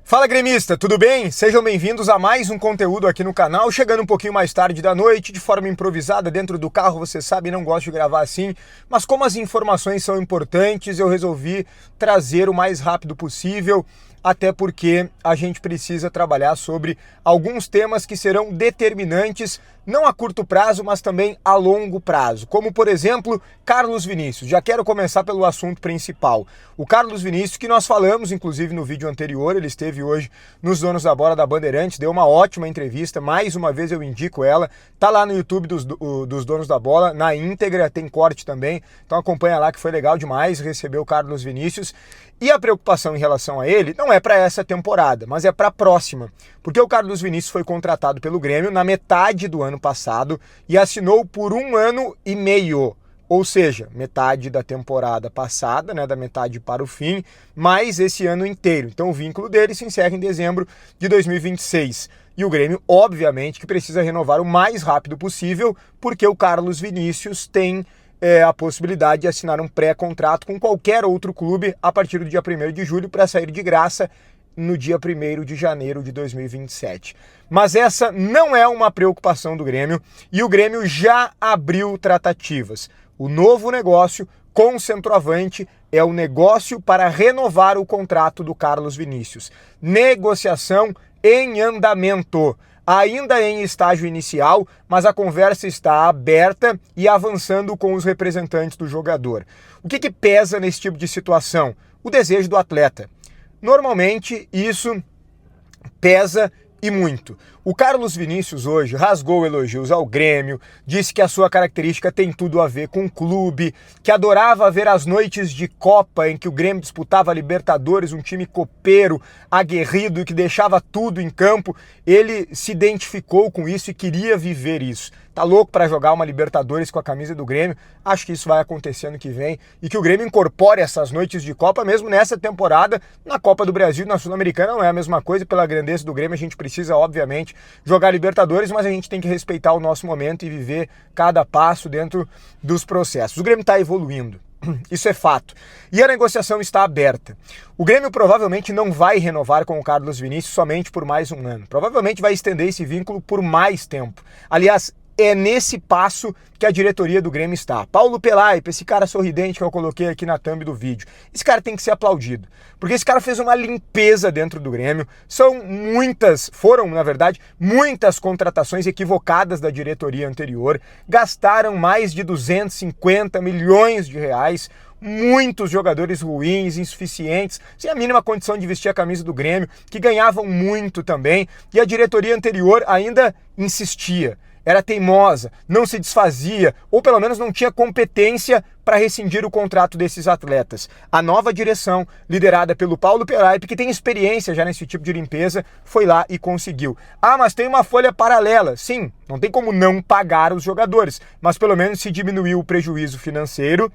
Fala gremista, tudo bem? Sejam bem-vindos a mais um conteúdo aqui no canal, chegando um pouquinho mais tarde da noite, de forma improvisada, dentro do carro, você sabe, não gosto de gravar assim, mas como as informações são importantes, eu resolvi trazer o mais rápido possível, até porque a gente precisa trabalhar sobre alguns temas que serão determinantes, não a curto prazo, mas também a longo prazo, como por exemplo, Carlos Vinícius. Já quero começar pelo assunto principal. O Carlos Vinícius, que nós falamos inclusive no vídeo anterior, ele esteve hoje nos Donos da Bola da Bandeirantes, deu uma ótima entrevista, mais uma vez eu indico ela, tá lá no YouTube dos Donos da Bola, na íntegra, tem corte também, então acompanha lá que foi legal demais receber o Carlos Vinícius. E a preocupação em relação a ele não é para essa temporada, mas é para a próxima, porque o Carlos Vinícius foi contratado pelo Grêmio na metade do ano passado e assinou por 1 ano e meio, ou seja, metade da temporada passada, né, da metade para o fim, mais esse ano inteiro. Então o vínculo dele se encerra em dezembro de 2026. E o Grêmio, obviamente, que precisa renovar o mais rápido possível, porque o Carlos Vinícius tem a possibilidade de assinar um pré-contrato com qualquer outro clube a partir do dia 1º de julho para sair de graça no dia 1º de janeiro de 2027. Mas essa não é uma preocupação do Grêmio e o Grêmio já abriu tratativas. O novo negócio com o centroavante é o negócio para renovar o contrato do Carlos Vinícius. Negociação em andamento. Ainda em estágio inicial, mas a conversa está aberta e avançando com os representantes do jogador. O que pesa nesse tipo de situação? O desejo do atleta. Normalmente isso pesa e muito. O Carlos Vinícius hoje rasgou elogios ao Grêmio, disse que a sua característica tem tudo a ver com o clube, que adorava ver as noites de Copa em que o Grêmio disputava a Libertadores, um time copeiro, aguerrido e que deixava tudo em campo. Ele se identificou com isso e queria viver isso. Tá louco para jogar uma Libertadores com a camisa do Grêmio? Acho que isso vai acontecer ano que vem e que o Grêmio incorpore essas noites de Copa mesmo nessa temporada. Na Copa do Brasil e na Sul-Americana não é a mesma coisa, pela grandeza do Grêmio a gente precisa, obviamente, jogar Libertadores, mas a gente tem que respeitar o nosso momento e viver cada passo dentro dos processos. O Grêmio está evoluindo. Isso é fato. E a negociação está aberta. O Grêmio provavelmente não vai renovar com o Carlos Vinícius somente por mais um ano. Provavelmente vai estender esse vínculo por mais tempo. Aliás, é nesse passo que a diretoria do Grêmio está. Paulo Pelaipe, esse cara sorridente que eu coloquei aqui na thumb do vídeo, esse cara tem que ser aplaudido, porque esse cara fez uma limpeza dentro do Grêmio. Foram, na verdade, muitas contratações equivocadas da diretoria anterior, gastaram mais de 250 milhões de reais, muitos jogadores ruins, insuficientes, sem a mínima condição de vestir a camisa do Grêmio, que ganhavam muito também, e a diretoria anterior ainda insistia. Era teimosa, não se desfazia, ou pelo menos não tinha competência para rescindir o contrato desses atletas. A nova direção, liderada pelo Paulo Pelaipe, que tem experiência já nesse tipo de limpeza, foi lá e conseguiu. Ah, mas tem uma folha paralela. Sim, não tem como não pagar os jogadores, mas pelo menos se diminuiu o prejuízo financeiro.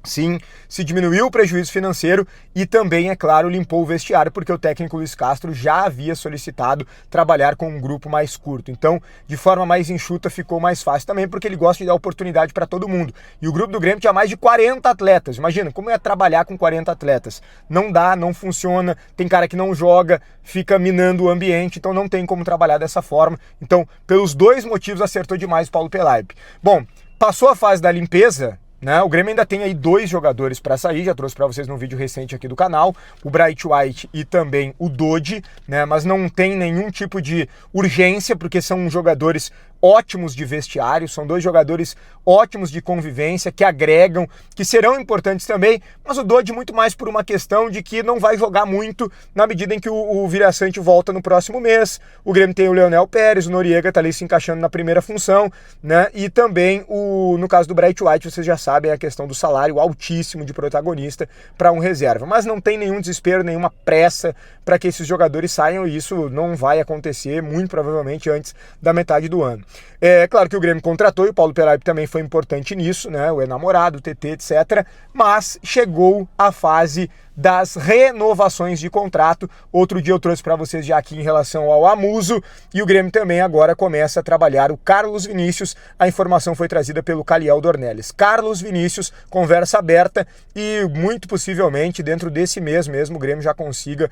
Sim, se diminuiu o prejuízo financeiro e também, é claro, limpou o vestiário, porque o técnico Luiz Castro já havia solicitado trabalhar com um grupo mais curto. Então, de forma mais enxuta, ficou mais fácil também, porque ele gosta de dar oportunidade para todo mundo. E o grupo do Grêmio tinha mais de 40 atletas. Imagina, como é trabalhar com 40 atletas? Não dá, não funciona, tem cara que não joga, fica minando o ambiente, então não tem como trabalhar dessa forma. Então, pelos dois motivos, acertou demais o Paulo Pelaipe. Bom, passou a fase da limpeza, né? O Grêmio ainda tem aí 2 jogadores para sair, já trouxe para vocês num vídeo recente aqui do canal, o Bright White e também o Dodi, né? Mas não tem nenhum tipo de urgência, porque são jogadores ótimos de vestiário, são 2 jogadores ótimos de convivência, que agregam, que serão importantes também, mas o Dodi muito mais por uma questão de que não vai jogar muito na medida em que o Viraçante volta no próximo mês. O Grêmio tem o Leonel Pérez, o Noriega tá ali se encaixando na primeira função, né? E também, no caso do Bright White, vocês já sabem a questão do salário altíssimo de protagonista para um reserva, mas não tem nenhum desespero, nenhuma pressa para que esses jogadores saiam, e isso não vai acontecer muito provavelmente antes da metade do ano. É claro que o Grêmio contratou e o Paulo Pelaipe também foi importante nisso, né? O enamorado, o TT, etc. Mas chegou a fase das renovações de contrato. Outro dia eu trouxe para vocês já aqui em relação ao Amuso, e o Grêmio também agora começa a trabalhar o Carlos Vinícius. A informação foi trazida pelo Caliel Dornelles. Carlos Vinícius, conversa aberta, e muito possivelmente dentro desse mês mesmo o Grêmio já consiga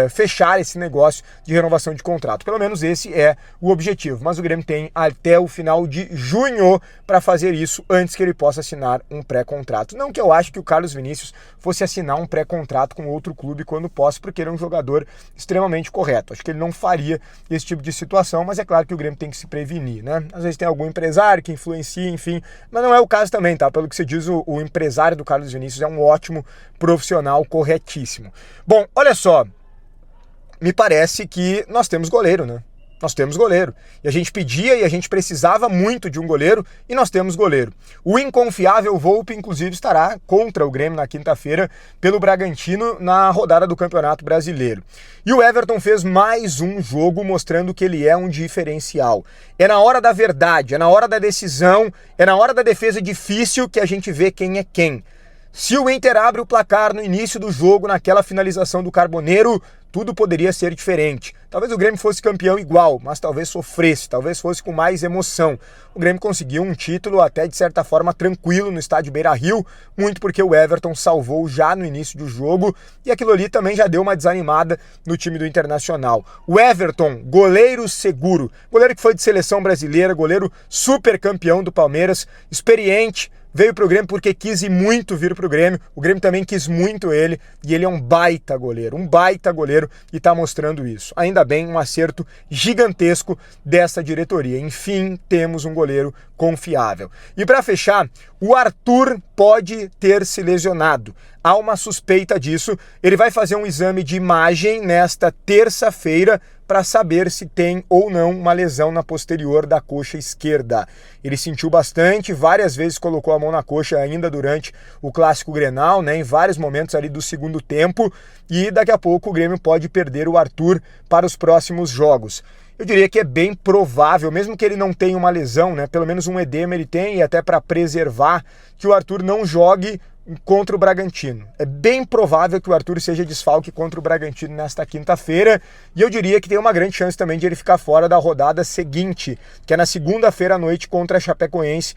fechar esse negócio de renovação de contrato. Pelo menos esse é o objetivo, mas o Grêmio tem até o final de junho para fazer isso antes que ele possa assinar um pré-contrato. Não que eu acho que o Carlos Vinícius fosse assinar um pré-contrato com outro clube quando possa, porque ele é um jogador extremamente correto. Acho que ele não faria esse tipo de situação, mas é claro que o Grêmio tem que se prevenir, né? Às vezes tem algum empresário que influencia, enfim, mas não é o caso também, tá? Pelo que se diz, o empresário do Carlos Vinícius é um ótimo profissional, corretíssimo. Bom, olha só, me parece que nós temos goleiro, né? Nós temos goleiro. E a gente pedia e a gente precisava muito de um goleiro, e nós temos goleiro. O inconfiável Volpi, inclusive, estará contra o Grêmio na quinta-feira pelo Bragantino na rodada do Campeonato Brasileiro. E o Everton fez mais um jogo mostrando que ele é um diferencial. É na hora da verdade, é na hora da decisão, é na hora da defesa difícil que a gente vê quem é quem. Se o Inter abre o placar no início do jogo, naquela finalização do Carboneiro, tudo poderia ser diferente. Talvez o Grêmio fosse campeão igual, mas talvez sofresse, talvez fosse com mais emoção. O Grêmio conseguiu um título até de certa forma tranquilo no estádio Beira-Rio, muito porque o Everton salvou já no início do jogo, e aquilo ali também já deu uma desanimada no time do Internacional. O Everton, goleiro seguro, goleiro que foi de seleção brasileira, goleiro super campeão do Palmeiras, experiente, veio pro Grêmio porque quis ir muito vir pro Grêmio, o Grêmio também quis muito ele, e ele é um baita goleiro, e tá mostrando isso. Ainda bem, um acerto gigantesco dessa diretoria. Enfim, temos um goleiro confiável. E para fechar, o Arthur pode ter se lesionado. Há uma suspeita disso. Ele vai fazer um exame de imagem nesta terça-feira para saber se tem ou não uma lesão na posterior da coxa esquerda. Ele sentiu bastante, várias vezes colocou a mão na coxa ainda durante o Clássico Grenal, né, em vários momentos ali do segundo tempo, e daqui a pouco o Grêmio pode perder o Arthur para os próximos jogos. Eu diria que é bem provável, mesmo que ele não tenha uma lesão, né, pelo menos um edema ele tem, e até para preservar, que o Arthur não jogue contra o Bragantino. É bem provável que o Arthur seja desfalque contra o Bragantino nesta quinta-feira, e eu diria que tem uma grande chance também de ele ficar fora da rodada seguinte, que é na segunda-feira à noite contra a Chapecoense,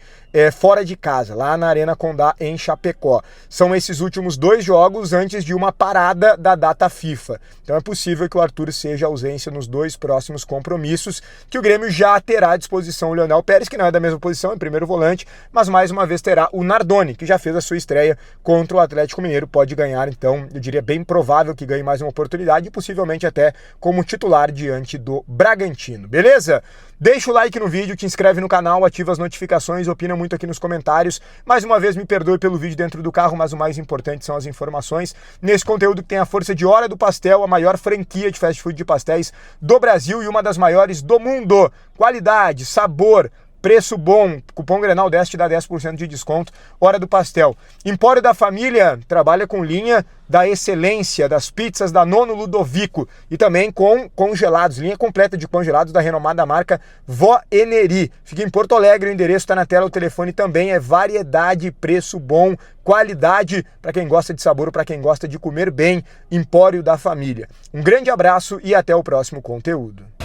fora de casa, lá na Arena Condá, em Chapecó. São esses últimos 2 jogos antes de uma parada da data FIFA. Então é possível que o Arthur seja ausência nos 2 próximos compromissos, que o Grêmio já terá à disposição o Leonel Pérez, que não é da mesma posição, em primeiro volante, mas mais uma vez terá o Nardoni, que já fez a sua estreia contra o Atlético Mineiro, pode ganhar, então, eu diria bem provável que ganhe mais uma oportunidade, e possivelmente até como titular diante do Bragantino, beleza? Deixa o like no vídeo, te inscreve no canal, ativa as notificações, opina muito aqui nos comentários. Mais uma vez, me perdoe pelo vídeo dentro do carro, mas o mais importante são as informações. Nesse conteúdo que tem a força de Hora do Pastel, a maior franquia de fast food de pastéis do Brasil e uma das maiores do mundo. Qualidade, sabor, preço bom, cupom Grenal 10 te dá 10% de desconto, Hora do Pastel. Empório da Família trabalha com linha da excelência, das pizzas da Nono Ludovico, e também com congelados, linha completa de congelados da renomada marca Vó Eneri. Fica em Porto Alegre, o endereço está na tela, o telefone também, é variedade, preço bom, qualidade, para quem gosta de sabor, para quem gosta de comer bem, Empório da Família. Um grande abraço e até o próximo conteúdo.